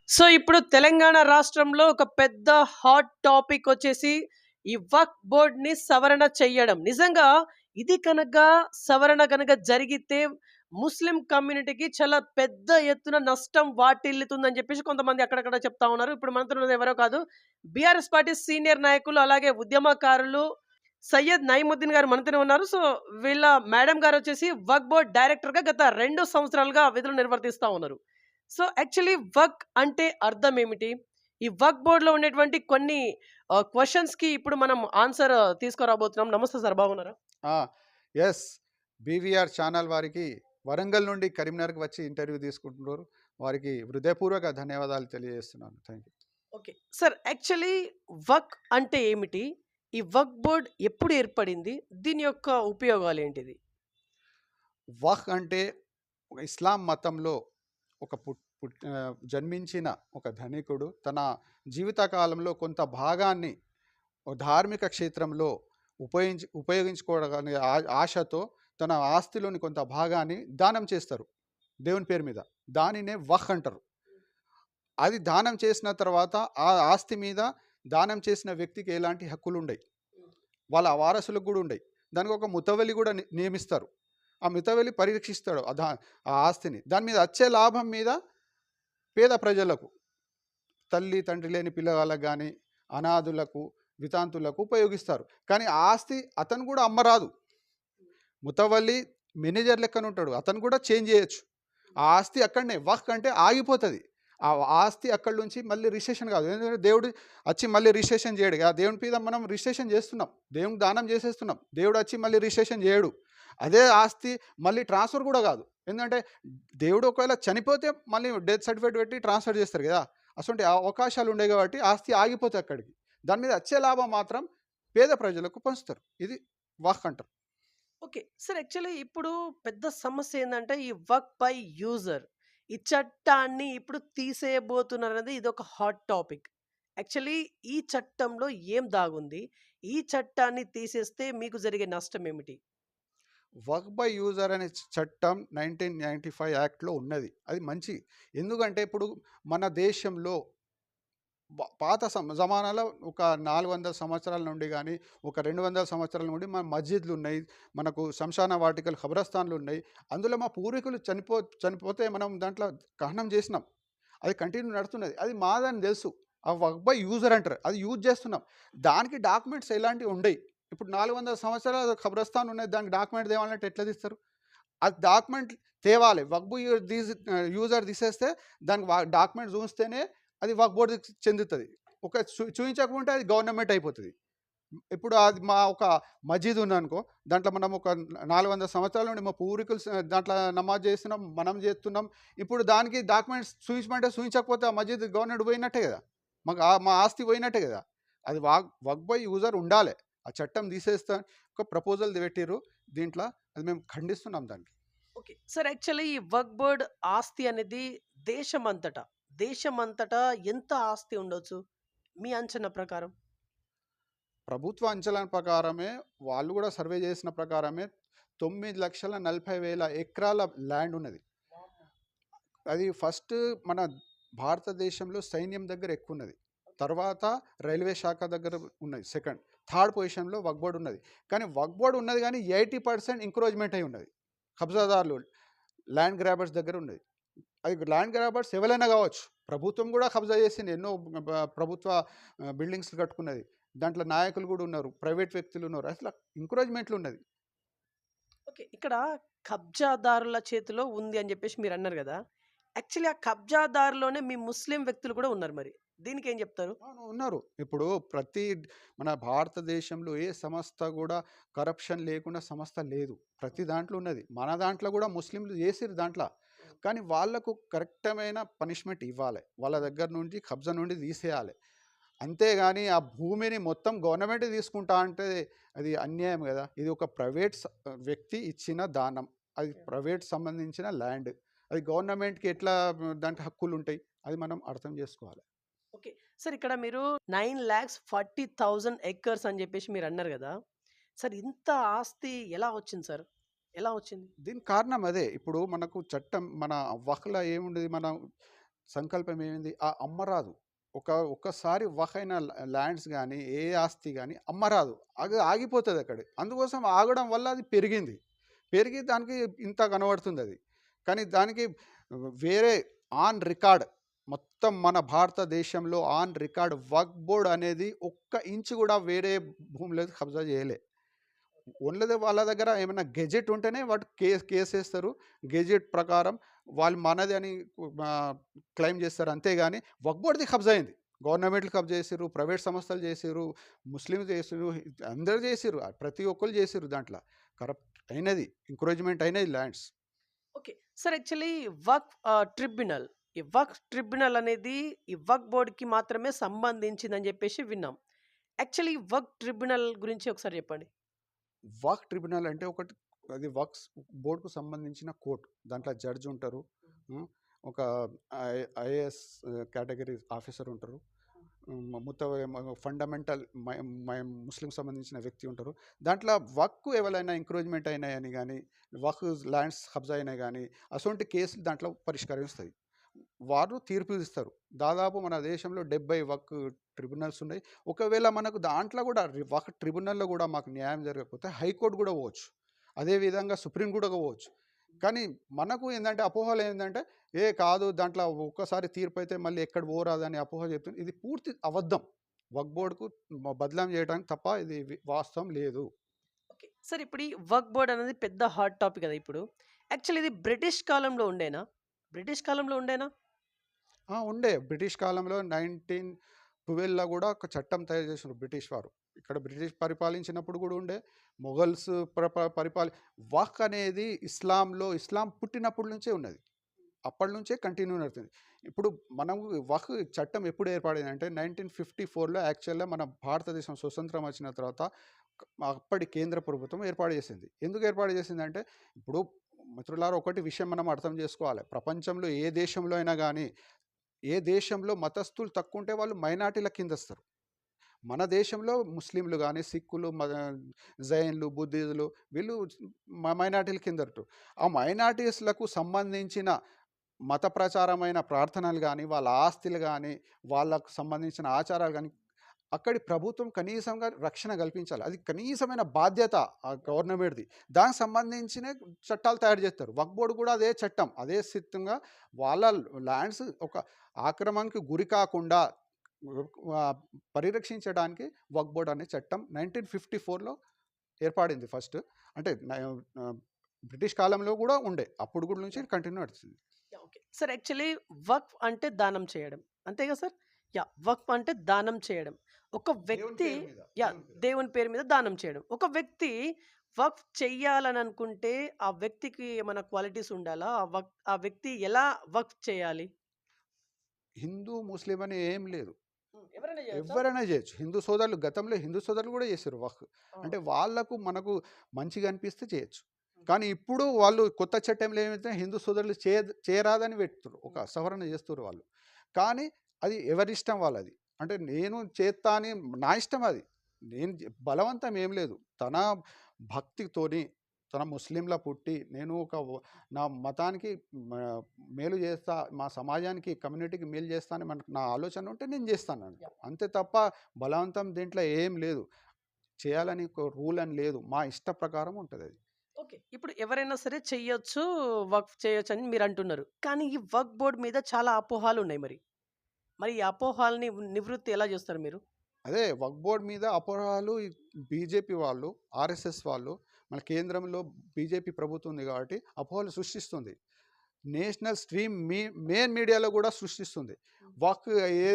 So, ఇప్పుడు తెలంగాణ రాష్ట్రంలో ఒక పెద్ద హాట్ టాపిక్ వచ్చేసి ఈ వక్ఫ్ బోర్డ్‌ని సవరణ చెయ్యడం. నిజంగా ఇది కనుక సవరణ గనక జరిగితే ముస్లిం కమ్యూనిటీకి చాలా పెద్ద ఎత్తున నష్టం వాటిల్లుతుందని చెప్పేసి కొంతమంది అక్కడక్కడ చెప్తా ఉన్నారు. ఇప్పుడు మనతో ఉన్నది ఎవరో కాదు. బీఆర్ఎస్ పార్టీ సీనియర్ నాయకులు, అలాగే ఉద్యమకారులు సయ్యద్ నయీముద్దీన్ గారు మనతోనే ఉన్నారు. సో, వీళ్ళ మేడం గారొచ్చేసి వక్ఫ్ బోర్డ్ డైరెక్టర్‌గా గత 2 సంవత్సరాలుగా విధులు నిర్వర్తిస్తా ఉన్నారు. సో, యాక్చువల్లీ వక్ అంటే అర్థం ఏమిటి? ఈ వక్ బోర్డ్‌లో ఉండేటువంటి కొన్ని క్వెషన్స్‌కి ఇప్పుడు మనం ఆన్సర్ తీసుకురాబోతున్నాం. నమస్తే సార్, బాగున్నారా? ఆ! యెస్. బీవీఆర్ ఛానల్ వారికి వరంగల్ నుండి కరీంనగర్‌కి వచ్చి ఇంటర్వ్యూ తీసుకుంటున్నారు. వారికి హృదయపూర్వక ధన్యవాదాలు తెలియజేస్తున్నాను. Thank you. Okay. Sir, actually వక్ అంటే ఏమిటి? ఈ వక్ బోర్డ్ ఎప్పుడు ఏర్పడింది? దీని యొక్క ఉపయోగాలేంటిది? వహ్ అంటే ఒక ఇస్లాం మతంలో ఒక జన్మించిన ఒక ధనికుడు తన జీవిత కాలంలో కొంత భాగాన్ని ఓ ధార్మిక క్షేత్రంలో ఉపయోగించుకోవడాన్ని ఆశతో తన ఆస్తిలోని కొంత భాగాన్ని దానం చేస్తారు దేవుని పేరు మీద. దానినే వహ్ అంటారు. అది దానం చేసిన తర్వాత ఆ ఆస్తి మీద దానం చేసిన వ్యక్తికి ఎలాంటి హక్కులుండయి. వాళ్ళ వారసులకు గూడా ఉండయి. దానికి ఒక ముతవల్లి గూడా నియమిస్తారు. ఆ ముతవల్లి పరీక్షిస్తాడు ఆ ఆస్తిని. దాని మీద వచ్చే లాభం మీద పేద ప్రజలకు, తల్లి, తండ్రి లేని పిల్లగాళ్ళకి గానీ, అనాథులకు, వితాంతులకు ఉపయోగిస్తారు. కానీ ఆ ఆస్తి అతను గూడా అమ్మరాదు. ముతవల్లి మేనేజర్ లెక్కనుంటాడు. అతను కూడా చేంజ్ చేయొచ్చు. ఆ ఆస్తి అక్కడనే వక్ అంటే ఆగిపోతది. ఆ ఆస్తి అక్కడి నుంచి మళ్ళీ రిజిస్ట్రేషన్ కాదు. ఎందుకంటే దేవుడు వచ్చి మళ్ళీ రిజిస్ట్రేషన్ చేయడు. ఆ దేవుని మీద మనం రిజిస్ట్రేషన్ చేస్తున్నాం. దేవునికి దానం చేసేస్తున్నాం. దేవుడు వచ్చి మళ్ళీ రిజిస్ట్రేషన్ చేయడు. అదే ఆస్తి మళ్ళీ ట్రాన్స్‌ఫర్ కూడా కాదు. ఎందుకంటే దేవుడు ఒకవేళ చనిపోతే మళ్ళీ డెత్ సర్టిఫికేట్ పెట్టి ట్రాన్స్‌ఫర్ చేస్తారు కదా! అటువంటి అవకాశాలు ఉండేవి కాబట్టి ఆస్తి ఆగిపోతది అక్కడికి. దాని మీద వచ్చే లాభం మాత్రం పేద ప్రజలకు పంచుతారు. ఇది వక్ అంటారు. ఓకే. సార్, యాక్చువల్లీ ఇప్పుడు పెద్ద సమస్య ఏందంటే ఈ వర్క్ బై యూజర్. ఈ చట్టాన్ని ఇప్పుడు తీసేయబోతున్నారనేది ఇదొక హాట్ టాపిక్. యాక్చువల్లీ ఈ చట్టంలో ఏం దాగుంది? ఈ చట్టాన్ని తీసేస్తే మీకు జరిగే నష్టం ఏమిటి? వర్క్ బై యూజర్ అనే చట్టం 1995 యాక్ట్‌లో ఉన్నది. అది మంచి. ఎందుకంటే ఇప్పుడు మన దేశంలో పాత జమానాలో ఒక 400 సంవత్సరాల నుండి గానీ, ఒక 200 సంవత్సరాల నుండి మన మస్జిద్‌లున్నాయి. మనకు శ్మశాన వాటికలు, ఖబరస్థాన్లున్నాయి. అందులో మా పూర్వీకులు చనిపోతే మనం దాంట్లో దహనం చేసినాం. అది కంటిన్యూ నడుస్తున్నది. అది మాదని తెలుసు. ఆ వర్క్ బై యూజర్ అంటారు. అది యూజ్ చేస్తున్నాం. దానికి డాక్యుమెంట్స్ ఎలాంటివి ఉండయి. ఇప్పుడు 400 సంవత్సరాల ఖబరస్థాన్ ఉన్నది. దానికి డాక్యుమెంట్ తేవాలంటే ఎట్లా తీస్తారు? ఆ డాక్యుమెంట్ తేవాలి. వక్బ్ యూజర్ తీసేస్తే దానికి డాక్యుమెంట్ చూస్తేనే అది వక్ఫ్ బోర్డ్‌కి చెందుతది. ఒక చూయించకుంటే అది గవర్నమెంట్ అయిపోతది. ఇప్పుడు అది మా ఒక మస్జిద్ ఉందనుకో, దాంట్లో మనం ఒక 400 సంవత్సరాల నుండి మా పూర్వీకులు దాంట్లో నమాజ్ చేస్తున్నాం, మనం చేస్తున్నాం. ఇప్పుడు దానికి డాక్యుమెంట్స్ చూయించమంటే చూయించకపోతే ఆ మస్జిద్ గవర్నమెంట్ పోయినట్టే కదా! మా ఆస్తి పోయినట్టే కదా! అది వక్ఫ్ బై యూజర్ ఉండాలే. ఆ చట్టం తీసేస్తా ఒక ప్రపోజల్ పెట్టిర్రు. దీంట్లో అది మేము ఖండిస్తున్నాం దాన్ని. ఓకే. సార్, యాక్చువల్లీ ఈ వర్క్ బోర్డ్ ఆస్తి అనేది దేశమంతటా, దేశమంతటా ఎంత ఆస్తి ఉండొచ్చు? మీ అంచనా ప్రకారం? ప్రభుత్వ అంచనా ప్రకారమే వాళ్ళు కూడా సర్వే చేసిన ప్రకారమే 9,40,000 ఎకరాల ల్యాండ్ ఉన్నది. అది ఫస్ట్ మన భారతదేశంలో సైన్యం దగ్గర ఎక్కువ ఉన్నది. తర్వాత రైల్వే శాఖ దగ్గర ఉన్నది సెకండ్. థర్డ్ పొజిషన్‌లో వక్ఫ్ బోర్డ్ ఉన్నది. కానీ వక్ఫ్ బోర్డ్ ఉన్నది కానీ 80% ఎంక్రోచ్‌మెంట్ అయి ఉన్నది. కబ్జాదారులు, ల్యాండ్ గ్రాబర్స్ దగ్గర ఉన్నది. అది ల్యాండ్ గ్రాబర్స్ ఎవరైనా కావచ్చు. ప్రభుత్వం కూడా కబ్జా చేసింది. ఎన్నో ప్రభుత్వ బిల్డింగ్స్‌లు కట్టుకున్నది. దాంట్లో నాయకులు కూడా ఉన్నారు. ప్రైవేట్ వ్యక్తులు ఉన్నారు. అసలు ఎంకరేజ్‌మెంట్‌లు ఉన్నది. ఓకే. ఇక్కడ కబ్జాదారుల చేతిలో ఉంది అని జెప్పేసి మీరన్నారు గదా! యాక్చువల్లీ ఆ కబ్జాదారులోనే మీ ముస్లిం వ్యక్తులు కూడా ఉన్నారు మరి. దీనికేం జెప్తారు? అవును. ఉన్నారు. ఇప్పుడు మన భారతదేశంలో ఏ సంస్థ కూడా కరప్షన్ లేకుండా సంస్థ లేదు. ప్రతి దాంట్లో ఉన్నది. మన దాంట్లో కూడా ముస్లింలు చేసిర్రు దాంట్ల. కానీ వాళ్ళకు కరెక్టమైన పనిష్మెంట్ ఇవ్వాలి. వాళ్ళ దగ్గర నుండి కబ్జా నుండి తీసేయాలి. అంతేగాని ఆ భూమిని మొత్తం గవర్నమెంటే తీసుకుంటా అంటే అది అన్యాయం గదా! ఇది ఒక వ్యక్తి ఇచ్చిన దానం. అది ప్రైవేట్ సంబంధించిన ల్యాండ్. అది గవర్నమెంట్‌కి ఎట్లా దాంట్లో హక్కులుంటాయి. అది మనం అర్థం చేసుకోవాలి. ఓకే. సార్, ఇక్కడ మీరు 9,40,000 ఎకర్స్ అని జెప్పేసి మీరన్నారు గదా! సార్, ఇంత ఆస్తి ఎలా వచ్చింది సార్? ఎలా వచ్చింది? దీనికి కారణం అదే. ఇప్పుడు మనకు చట్టం మన వక్‌లో ఏముండేది మనం సంకల్పం ఏమింది? అమ్మరాదు. ఒక్కసారి వహైన ల్యాండ్స్ గానీ, ఏ ఆస్తి గానీ అమ్మరాదు. ఆగిపోతది అక్కడే. అందుకోసం ఆగడం వల్ల అది పెరిగింది. పెరిగి దానికి ఇంత కనబడుతుందది. కానీ దానికి వేరే ఆన్ రికార్డ్ మొత్తం మన భారతదేశంలో ఆన్ రికార్డ్ వక్ఫ్ బోర్డ్ అనేది ఒక్క ఇంచు గూడా వేరే భూమిలోకి కబ్జా చేయలే. ఓన్లీ వాళ్ళ దగ్గర ఏమైనా గెజెట్ ఉంటేనే వాటి కేసేస్తారు. గెజెట్ ప్రకారం వాళ్ళు మనది అని క్లెయిమ్ చేస్తారు. అంతేగాని వక్ఫ్ బోర్డ్‌ది కబ్జా అయింది. గవర్నమెంట్లు కబ్జా చేసిర్రు, ప్రైవేట్ సంస్థలు చేసిర్రు, ముస్లిమ్స్ చేసిర్రు, అందరూ చేసిర్రు. ప్రతి ఒక్కళ్ళు చేసిర్రు దాంట్లో. కరప్ట్ అయినది. ఎంకరేజ్‌మెంట్ అయినది lands. Okay. Sir actually tribunal. ఈ వక్ఫ్ ట్రిబ్యునల్ అనేది ఈ వక్ఫ్ బోర్డ్‌కి మాత్రమే సంబంధించిందని జెప్పేసి విన్నాం. యాక్చువల్లీ వక్ఫ్ ట్రిబ్యునల్ గురించి ఒకసారి చెప్పండి. వక్ఫ్ ట్రిబ్యునల్ అంటే ఒకటి అది వక్ఫ్ బోర్డ్‌కు సంబంధించిన కోర్ట్. దాంట్లో జడ్జ్ ఉంటారు. హ్మ్. ఒక ఐఏఎస్ కేటగిరీ ఆఫీసర్ ఉంటారు. ఫండమెంటల్ ముస్లింకి సంబంధించిన వ్యక్తి ఉంటారు. దాంట్లో వక్కు ఎవరైనా ఎంకరేజ్మెంట్ అయినాయని కానీ, వక్ ల్యాండ్స్ కబ్జా అయినాయి కానీ, అటువంటి కేసులు దాంట్లో పరిష్కరిస్తాయి. వారు తీర్పు ఇస్తారు. దాదాపు మన దేశంలో 70 వక్ ట్రిబ్యునల్స్ ఉన్నాయి. ఒకవేళ మనకు దాంట్లో కూడా వక్ ట్రిబ్యునల్‌లో కూడా మాకు న్యాయం జరగకపోతే హైకోర్టు కూడా పోవచ్చు. అదేవిధంగా సుప్రీం కూడా పోవచ్చు. కానీ మనకు ఏందంటే అపోహలు ఏందంటే, కాదు దాంట్లో ఒక్కసారి తీర్పు అయితే మళ్ళీ ఎక్కడ పోరాదని అపోహ చెప్తుంది. ఇది పూర్తి అబద్ధం. వక్ఫ్ బోర్డ్‌కు బదనాం చేయడానికి తప్ప ఇది వాస్తవం లేదు. ఓకే. సార్ ఇప్పుడు ఈ వక్ఫ్ బోర్డ్ అనేది పెద్ద హాట్ టాపిక్ కదా ఇప్పుడు. యాక్చువల్లీ ఇది బ్రిటిష్ కాలంలో ఉండేనా? బ్రిటిష్ కాలంలో ఉండేనా? ఉండే బ్రిటిష్ కాలంలో 1912లో కూడా ఒక చట్టం తయారు చేసిండ్రు బ్రిటిష్ వారు. ఇక్కడ బ్రిటిష్ పరిపాలించినప్పుడు కూడా ఉండే. మొఘల్స్ వక్ అనేది ఇస్లాం పుట్టినప్పటి నుంచే ఉన్నది. అప్పటి నుంచే కంటిన్యూ అవుతుంది. ఇప్పుడు మనం వక్ చట్టం ఎప్పుడు ఏర్పడిందంటే 1954లో యాక్చువల్‌గా మన భారతదేశం స్వతంత్రం వచ్చిన తర్వాత అప్పటి కేంద్ర ప్రభుత్వం ఏర్పాటు చేసింది. ఎందుకు ఏర్పాటు చేసిందంటే, ఇప్పుడు మిత్రులారా ఒకటి విషయం మనం అర్థం చేసుకోవాలి. ప్రపంచంలో ఏ దేశంలో అయినా గానీ, ఏ దేశంలో మతస్థులు తక్కువుంటే వాళ్ళు మైనారిటీల కిందొస్తారు. మన దేశంలో ముస్లింలు గానీ, సిక్కులు, జైన్లు, బుద్ధిజులు వీళ్ళు మైనారిటీల కిందట. ఆ మైనారిటీస్‌లకు సంబంధించిన మత ప్రచారమైన ప్రార్థనలు గానీ, వాళ్ళ ఆస్తులు గానీ, వాళ్ళకు సంబంధించిన ఆచారాలు గానీ, అక్కడి ప్రభుత్వం కనీసంగా రక్షణ కల్పించాలి. అది కనీసమైన బాధ్యత ఆ గవర్నమెంట్‌ది. దానికి సంబంధించిన చట్టాలు తయారు చేస్తారు. వక్ఫ్ బోర్డ్ కూడా అదే చట్టం. అదే సిద్ధంగా వాళ్ళ ల్యాండ్స్ ఒక ఆక్రమణకు గురి కాకుండా పరిరక్షించడానికి వక్ఫ్ బోర్డ్ అనే చట్టం 1954లో ఏర్పడింది ఫస్ట్. అంటే బ్రిటిష్ కాలంలో కూడా ఉండే. అప్పుడు కూడా నుంచి కంటిన్యూ నడుస్తుంది. ఓకే. సార్ యాక్చువల్లీ వక్ఫ్ అంటే దానం చేయడం. అంతే కదా సార్? వక్ఫ్ అంటే దానం చేయడం. ఒక వ్యక్తి దేవుని పేరు మీద దానం చేయడం. ఒక వ్యక్తి వక్ఫ్ చెయ్యాలని అనుకుంటే ఆ వ్యక్తికి ఏమైనా క్వాలిటీస్ ఉండాలా? ఆ వ్యక్తి ఎలా వక్ఫ్ చేయాలి? హిందూ, ముస్లిం అని ఏం లేదు. ఎవరైనా చేయొచ్చా? ఎవరైనా చేయొచ్చు. గతంలో హిందూ సోదరులు కూడా చేశారు వక్ఫ్. అంటే వాళ్ళకు మనకు మంచిగా అనిపిస్తే చేయొచ్చు. కానీ ఇప్పుడు వాళ్ళు కొత్త చట్టంలో ఏమైతే హిందూ సోదరులు చేయరాదని పెడుతుర్రు. ఒక సవరణ చేస్తుర్రు వాళ్ళు. కానీ అది ఎవరిష్టం వాళ్ళది. అంటే నేను చేత్తా అని నా ఇష్టం అది. నేను బలవంతం ఏం లేదు. తన భక్తితోని తన ముస్లింలా పుట్టి నేను నా మతానికి మేలు చేస్తా, మా సమాజానికి, కమ్యూనిటీకి మేలు చేస్తా అని నా ఆలోచన ఉంటే నేను చేస్తాను. అంతే తప్ప బలవంతం దీంట్లో ఏం లేదు. చేయాలని రూల్ అని లేదు. మా ఇష్ట ప్రకారం ఉంటదది. ఓకే. ఇప్పుడు ఎవరైనా సరే చెయ్యొచ్చు, వక్ఫ్ చేయొచ్చు అని మీరంటున్నారు. కానీ ఈ వక్ఫ్ బోర్డ్ మీద చాలా అపోహలున్నాయి మరి. మరి ఈ అపోహలని నివృత్తి ఎలా చేస్తారు మీరు? అదే వక్ఫ్ బోర్డ్ మీద అపోహలు బీజేపీ వాళ్ళు, ఆర్ఎస్ఎస్ వాళ్ళు, మన కేంద్రంలో బీజేపీ ప్రభుత్వం ఉంది కాబట్టి అపోహలు సృష్టిస్తుంది. నేషనల్ స్ట్రీమ్ మెయిన్ మీడియాలో కూడా సృష్టిస్తుంది. వక్ ఏ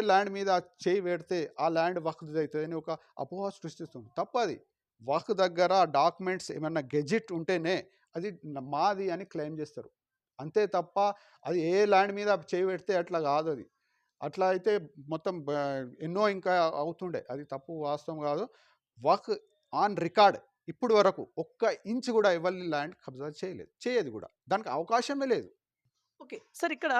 ల్యాండ్ మీద చేయి పెడితే ఆ ల్యాండ్ వక్ఫ్‌ది అవుతుందని ఒక అపోహ సృష్టిస్తుంది. తప్పది. వక్ఫ్ దగ్గర డాక్యుమెంట్స్ ఏమన్నా గెజిట్ ఉంటేనే అది మాది అని క్లెయిమ్ చేస్తారు. అంతే తప్ప అది ఏ ల్యాండ్ మీద చేయి పెడితే అట్లా కాదు అది. అట్లా అయితే మొత్తం ఎన్నో ఇంకా అవుతుండే. అది తప్పు, వాస్తవం కాదు. వక్ఫ్ ఆన్ రికార్డ్ ఇప్పుడు వరకు ఒక్క ఇంచ్ కూడా ఎవరి ల్యాండ్ కబ్జా చేయలేదు. చేయదు కూడా. దానికి అవకాశమే లేదు. ఓకే. సార్ ఇక్కడ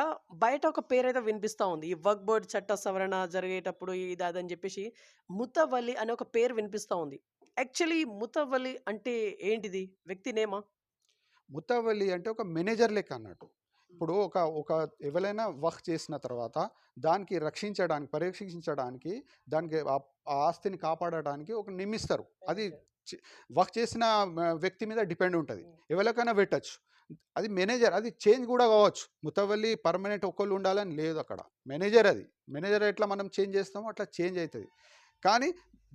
బయట ఒక పేరైతే వినిపిస్తా ఉంది. ఈ వక్ఫ్ బోర్డ్ చట్ట సవరణ జరిగేటప్పుడు ఇది అదని చెప్పేసి ముతవల్లి అనే ఒక పేరు వినిపిస్తా ఉంది. యాక్చువల్లీ ముతవల్లి అంటే ఏంటిది? వ్యక్తి నేమా? ముతవల్లి అంటే ఒక మేనేజర్ లెక్క అన్నట్టు. ఇప్పుడు ఒక ఎవరైనా వర్క్ చేసిన తర్వాత దానికి రక్షించడానికి, పరిరక్షించడానికి, దానికి ఆ ఆస్తిని కాపాడడానికి ఒక నియమిస్తారు. అది వర్క్ చేసిన వ్యక్తి మీద డిపెండ్ ఉంటుంది. ఎవరికైనా పెట్టచ్చు. అది మేనేజర్, అది చేంజ్ కూడా కావచ్చు. ముతవల్లి పర్మనెంట్ ఒక్కళ్ళు ఉండాలని లేదు అక్కడ. మేనేజర్ అది. మేనేజర్ ఎట్లా మనం చేంజ్ చేస్తామో అట్లా చేంజ్ అవుతుంది. కానీ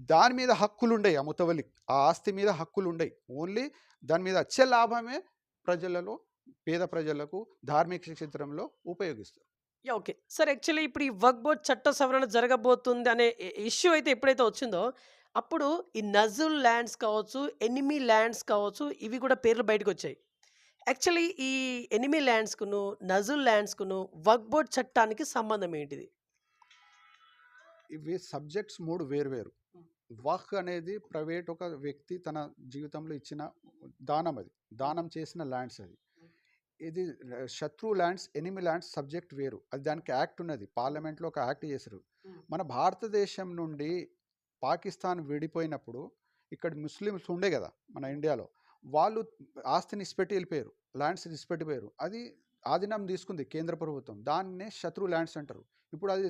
దాని మీద హక్కులు ఉండయి. ఆ ముతవల్లికి ఆ ఆస్తి మీద హక్కులు ఉండయి. ఓన్లీ దాని మీద వచ్చే లాభమే ప్రజలలో, పేద ప్రజలకు ధార్మిక క్షేత్రంలో ఉపయోగిస్తారు. యాహ్! ఓకే. సార్ యాక్చువల్లీ ఇప్పుడు ఈ వక్ఫ్ బోర్డ్ చట్ట సవరణ జరగబోతుంది అనే ఇష్యూ అయితే ఎప్పుడైతే వచ్చిందో, అప్పుడు ఈ నజుల్ ల్యాండ్స్ కావచ్చు, ఎనిమీ ల్యాండ్స్ కావచ్చు, ఇవి కూడా పేర్లు బయటకొచ్చాయి. యాక్చువల్లీ ఈ ఎనిమీ ల్యాండ్స్‌కును, నజుల్ ల్యాండ్స్‌కును వక్ఫ్ బోర్డ్ చట్టానికి సంబంధం ఏంటిది? ఇవి సబ్జెక్ట్స్ 3 వేరు. హ్మ్. వక్ అనేది ప్రైవేట్ ఒక వ్యక్తి తన జీవితంలో ఇచ్చిన దానం అది. దానం చేసిన ల్యాండ్స్ అది. ఇది శత్రు ల్యాండ్స్, ఎనిమీ ల్యాండ్స్ సబ్జెక్ట్ వేరు. అది దానికి యాక్ట్ ఉన్నది. పార్లమెంట్‌లో ఒక యాక్ట్ చేసారు. మన భారతదేశం నుండి పాకిస్తాన్ విడిపోయినప్పుడు ఇక్కడ ముస్లిమ్స్ ఉండే కదా మన ఇండియాలో. వాళ్ళు ఆస్తిని ఇసిపెట్టి వెళ్ళిపోయారు. ల్యాండ్స్ ఇసిపెట్టిపోయారు. అది ఆధీనం తీసుకుంది కేంద్ర ప్రభుత్వం. దాన్నే శత్రు ల్యాండ్స్ అంటారు. ఇప్పుడు అది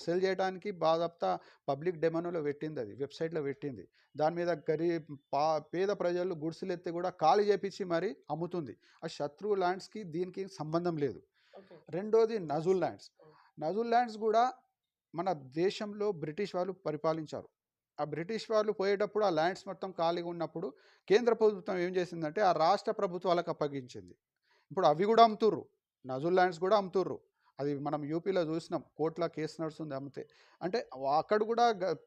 సెల్ చేయడానికి బాజాప్తా పబ్లిక్ డొమైన్‌లో పెట్టింది అది. వెబ్‌సైట్‌లో పెట్టింది. దాని మీద పేద ప్రజలు గుడిసెలు ఎత్తి కూడా ఖాళీ చేపించి మరి అమ్ముతుంది. ఆ శత్రు ల్యాండ్స్‌కి దీనికి సంబంధం లేదు. ఓకే. రెండోది నజుల్ ల్యాండ్స్. నజుల్ ల్యాండ్స్ కూడా మన దేశంలో బ్రిటిష్ వాళ్ళు పరిపాలించారు. ఆ బ్రిటిష్ వాళ్ళు పోయేటప్పుడు ఆ ల్యాండ్స్ మొత్తం ఖాళీగా ఉన్నప్పుడు కేంద్ర ప్రభుత్వం ఏం చేసిందంటే ఆ రాష్ట్ర ప్రభుత్వాలకు అప్పగించింది. ఇప్పుడు అవి కూడా అమ్ముతుర్రు. నజుల్ ల్యాండ్స్ కూడా అమ్ముతుర్రు. అది మనం యూపీలో చూసినాం. కోర్టులో కేసు నడుస్తుంది అమ్మితే. అంటే అక్కడ కూడా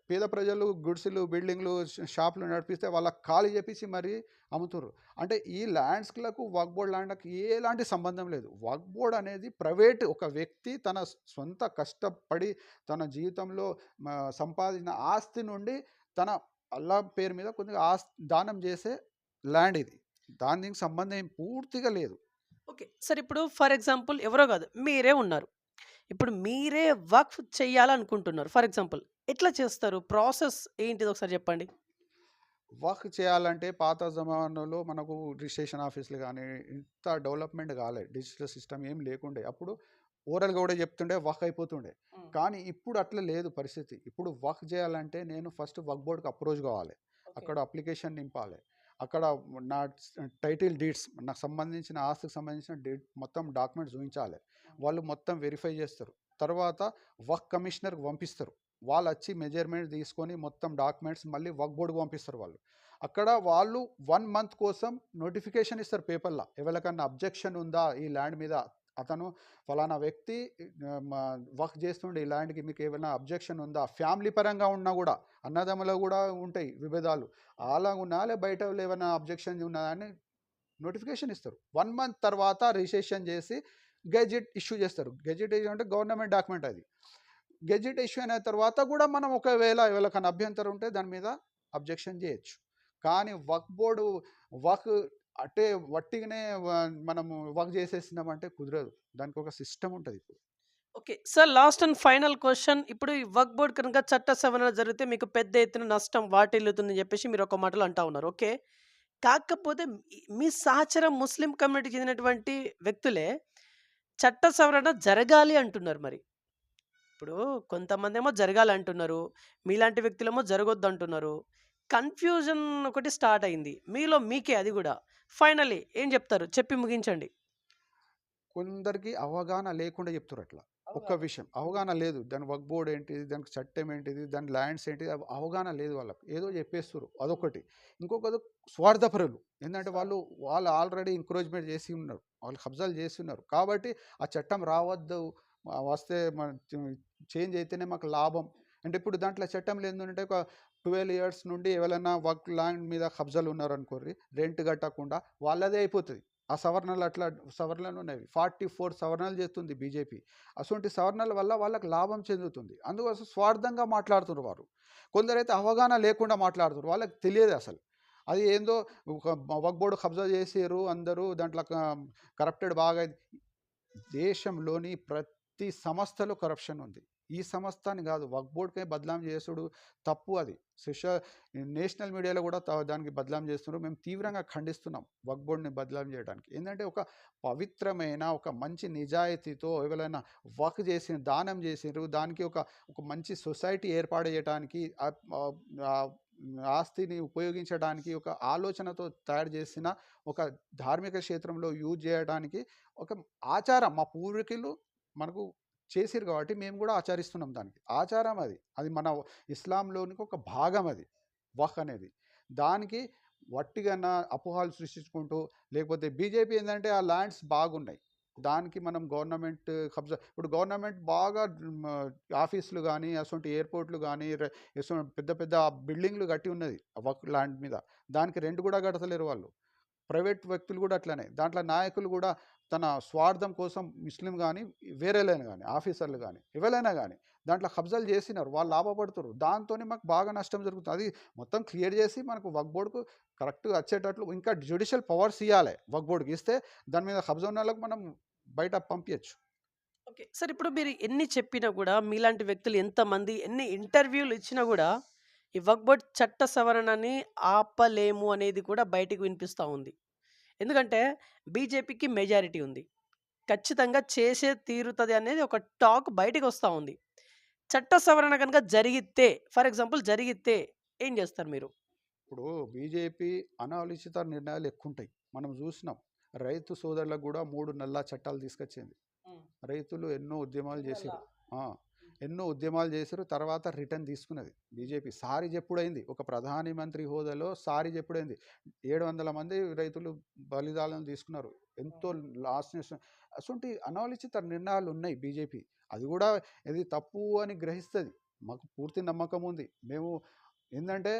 పేద ప్రజలు గుడిసెలు, బిల్డింగ్లు, షాపులు నడిపిస్తే వాళ్ళకి ఖాళీ చేపించి మరీ అమ్ముతుర్రు. అంటే ఈ ల్యాండ్స్‌లకు వక్ఫ్ బోర్డ్ ల్యాండ్‌కి ఎలాంటి సంబంధం లేదు. వక్ఫ్ బోర్డ్ అనేది ప్రైవేట్ ఒక వ్యక్తి తన సొంత కష్టపడి తన జీవితంలో సంపాదించిన ఆస్తి నుండి తన అల్లా పేరు మీద కొద్దిగా దానం చేసే ల్యాండ్ ఇది. దానికి సంబంధం పూర్తిగా లేదు. ఓకే. సార్ ఇప్పుడు ఫర్ ఎగ్జాంపుల్ ఎవరో కాదు. మీరే ఉన్నారు. ఇప్పుడు మీరే వక్ఫ్ చేయాలనుకుంటున్నారు. ఫర్ ఎగ్జాంపుల్ ఎట్లా చేస్తారు? ప్రాసెస్ ఏంటిదో ఒకసారి చెప్పండి? వర్క్ చేయాలంటే పాత జమానాలో మనకు రిజిస్ట్రేషన్ ఆఫీసులు కానీ ఇంత డెవలప్మెంట్ కాలేదు. డిజిటల్ సిస్టమ్ ఏం లేకుండే. అప్పుడు ఓరల్‌గా కూడా చెప్తుండే వర్క్ అయిపోతుండే. కానీ ఇప్పుడు అట్లా లేదు పరిస్థితి. ఇప్పుడు వర్క్ చేయాలంటే నేను ఫస్ట్ వక్ఫ్ బోర్డ్‌కి అప్రోచ్ కావాలి. అక్కడ అప్లికేషన్ నింపాలి. అక్కడ నా టైటిల్ డీడ్స్ నాకు సంబంధించిన ఆస్తికి సంబంధించిన మొత్తం డాక్యుమెంట్స్ చూపించాలి. వాళ్ళు మొత్తం వెరిఫై చేస్తారు. తర్వాత వర్క్ కమిషనర్‌కి పంపిస్తారు. వాళ్ళు వచ్చి మెజర్మెంట్ తీసుకొని మొత్తం డాక్యుమెంట్స్ మళ్ళీ వక్ఫ్ బోర్డ్‌కి పంపిస్తారు వాళ్ళు. అక్కడ వాళ్ళు 1 మంత్ కోసం నోటిఫికేషన్ ఇస్తారు పేపర్‌లో. ఎవరికన్నా అబ్జెక్షన్ ఉందా ఈ ల్యాండ్ మీద? అతను ఫలానా వ్యక్తి వర్క్ చేస్తుండే ఈ ల్యాండ్‌కి మీకు ఏమైనా అబ్జెక్షన్ ఉందా? ఫ్యామిలీ పరంగా ఉన్నా కూడా అన్నదమ్ములో కూడా ఉంటాయి విభేదాలు. అలాగున్నా బయట ఏమైనా అబ్జెక్షన్ ఉన్నదా అని నోటిఫికేషన్ ఇస్తారు. 1 మంత్ తర్వాత రిజిస్ట్రేషన్ చేసి గెజెట్ ఇష్యూ చేస్తారు. గెజెట్ ఇష్యూ అంటే గవర్నమెంట్ డాక్యుమెంట్ అది. గెజెట్ ఇష్యూ అయిన తర్వాత కూడా మనం ఒకవేళ ఎవరికైనా అభ్యంతరం ఉంటే దాని మీద అబ్జెక్షన్ చేయొచ్చు. కానీ వక్ఫ్ బోర్డు వర్క్ అంటే వట్టిగానే మనము వర్క్ చేసేసినామంటే కుదరదు. దానికి ఒక సిస్టమ్ ఉంటది ఇప్పుడు. Okay. Sir last and final question. ఇప్పుడు ఈ వక్ఫ్ బోర్డ్ కనుక చట్ట సవరణ జరిగితే మీకు పెద్ద ఎత్తున నష్టం వాటిల్లుతుందని చెప్పేసి మీరు ఒక మాటలో అంటా ఉన్నారు. ఓకే. కాకపోతే మీ సహచర ముస్లిం కమ్యూనిటీకి చెందినటువంటి వ్యక్తులే చట్ట సవరణ జరగాలి అంటున్నారు మరి. ఇప్పుడు కొంతమందేమో జరగాలంటున్నారు. మీలాంటి వ్యక్తులేమో జరగొద్దంటున్నారు. కన్‌ఫ్యూజన్ ఒకటి స్టార్ట్ అయింది. మీలో మీకే అది గూడా. ఫైనల్లీ ఏం జెప్తారు? చెప్పి ముగించండి. కొందరికి అవగాహన లేకుండా చెప్తుర్రు అట్లా. ఒక్క విషయం అవగాహన లేదు. దాని వక్ఫ్ బోర్డ్ ఏంటిది? దానికి చట్టం ఏంటిది? దాని ల్యాండ్స్ ఏంటిది? అవగాహన లేదు వాళ్ళకి. ఏదో చెప్పేస్తుర్రు అదొకటి. ఇంకొకటి స్వార్థపరులు. ఏందంటే వాళ్ళు ఆల్రెడీ ఎంకరేజ్‌మెంట్ చేసి ఉన్నారు. వాళ్ళు కబ్జాలు చేసి ఉన్నారు. కాబట్టి ఆ చట్టం రావద్దు. వస్తే చేంజ్ అయితేనే మాకు లాభం. అంటే ఇప్పుడు దాంట్లో చట్టంలో ఏందంటే ఒక 12 ఇయర్స్ నుండి ఎవరైనా వక్ఫ్ ల్యాండ్ మీద కబ్జాలు ఉన్నారనుకోర్రి, రెంట్ కట్టకుండా వాళ్ళదే అయిపోతది. ఆ సవరణలు అట్లా సవరణలు ఉన్నాయి. 44 సవరణలు చేస్తుంది బీజేపీ. అటువంటి సవరణల వల్ల వాళ్ళకి లాభం చెందుతుంది. అందుకోసం స్వార్థంగా మాట్లాడుతున్నారు వారు. కొందరైతే అవగాహన లేకుండా మాట్లాడుతున్నారు. వాళ్ళకి తెలియదు అసలు. అది ఏందో ఒక వక్ఫ్ బోర్డ్ కబ్జా చేసిర్రు అందరూ దాంట్లో కరప్టెడ్ బాగా దేశంలోని ప్రతి సంస్థలో కరప్షన్ ఉంది. ఈ సంస్థని కాదు, వక్ఫ్ బోర్డ్‌కే బదనాం చేసుడు తప్పు అది. నేషనల్ మీడియాలో కూడా దానికి బదనాం చేస్తున్నారు. మేము తీవ్రంగా ఖండిస్తున్నాం వక్ఫ్ బోర్డ్‌ని బదనాం చేయడానికి. ఏందంటే ఒక పవిత్రమైన, ఒక మంచి నిజాయితీతో ఎవరైనా వక్ఫ్ చేసి దానం చేసిండ్రు, దానికి ఒక మంచి సొసైటీ ఏర్పాటు చేయడానికి ఆస్తిని ఉపయోగించడానికి ఒక ఆలోచనతో తయారు చేసిన ఒక ధార్మిక క్షేత్రంలో యూజ్ చేయడానికి ఒక ఆచారం మా పూర్వీకులు మనకు చేసిర్రు కాబట్టి మేము కూడా ఆచరిస్తున్నాం దానికి. ఆచారం అది. అది మన ఇస్లాంలోనికి ఒక భాగం అది వక్ఫ్ అనేది. దానికి వట్టిగన అపోహలు సృష్టించుకుంటూ, లేకపోతే బీజేపీ ఏందంటే ఆ ల్యాండ్స్ బాగున్నాయి, దానికి మనం గవర్నమెంట్ కబ్జా, ఇప్పుడు గవర్నమెంట్ బాగా ఆఫీసులు గానీ, అసొంటి ఎయిర్‌పోర్ట్‌లు గానీ, పెద్ద పెద్ద బిల్డింగ్‌లు కట్టి ఉన్నది ఆ వక్ఫ్ ల్యాండ్ మీద. దానికి రెంట్ కూడా కడతలేరు వాళ్ళు. ప్రైవేట్ వ్యక్తులు కూడా అట్లనే. దాంట్లో నాయకులు కూడా తన స్వార్థం కోసం ముస్లిం గానీ, వేరేలైనా గానీ, ఆఫీసర్లు గానీ, ఎవరైనా గానీ దాంట్లో కబ్జాలు చేసినారు. వాళ్ళు లాభపడుతుర్రు. దాంతోని మాకు బాగా నష్టం జరుగుతుంది. అది మొత్తం క్లియర్ చేసి మనకు వక్ఫ్ బోర్డ్‌కు కరెక్ట్‌గా వచ్చేటట్లు ఇంకా జ్యుడిషియల్ పవర్స్ ఇయ్యాలే వక్ఫ్ బోర్డ్‌కి. ఇస్తే దాని మీద కబ్జా ఉన్నోళ్ళకి మనం బయట పంపియచ్చు. ఓకే. సార్ ఇప్పుడు మీరు ఎన్ని చెప్పినా గూడా మీలాంటి వ్యక్తులు ఎంతమంది ఎన్ని ఇంటర్వ్యూలు ఇచ్చినా గూడా ఈ వక్ఫ్ బోర్డ్ చట్ట సవరణని ఆపలేము అనేది కూడా బయటికి వినిపిస్తా ఉంది. ఎందుకంటే బీజేపీకి మెజారిటీ ఉంది. ఖచ్చితంగా చేసే తీరుతది అనేది ఒక టాక్ బయటికొస్తా ఉంది. చట్ట సవరణ గనుక జరిగితే, ఫర్ ఎగ్జాంపుల్ జరిగితే ఏం జేస్తారు మీరు? ఇప్పుడు బీజేపీ అనాలోచిత నిర్ణయాలు ఎక్కువుంటాయి. మనం చూసినాం. రైతు సోదరులకు కూడా 3 నల్లా చట్టాలు తీసుకొచ్చింది. రైతులు ఎన్నో ఉద్యమాలు చేసిర్రు. ఆ! ఎన్నో ఉద్యమాలు చేసిర్రు. తర్వాత రిటర్న్ తీసుకున్నది బీజేపీ. సారీ చెప్పుడైంది. ఒక ప్రధాని మంత్రి హోదాలో సారీ చెప్పుడైంది. 700 మంది రైతులు బలిదానం తీసుకున్నారు. ఎంతో లాస్ అసొంటి అనాలోచిత నిర్ణయాలు ఉన్నాయి బీజేపీ. అది కూడా ఇది తప్పు అని గ్రహిస్తది. మాకు పూర్తి నమ్మకం ఉంది. మేము ఏందంటే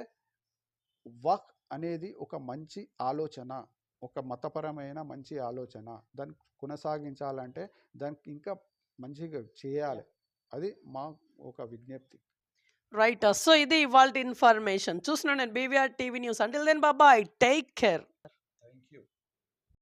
వక్ఫ్ అనేది ఒక మంచి ఆలోచన. ఒక మతపరమైన మంచి ఆలోచన. దాన్ని కొనసాగించాలంటే దానికి ఇంకా మంచిగా చేయాలి. అది మా ఒక విజ్ఞప్తి. రైట్. సో, ఇది ఇవాల్టి ఇన్ఫర్మేషన్. చూస్తున్నాను నేను BVR TV news. Until then bye. Take care.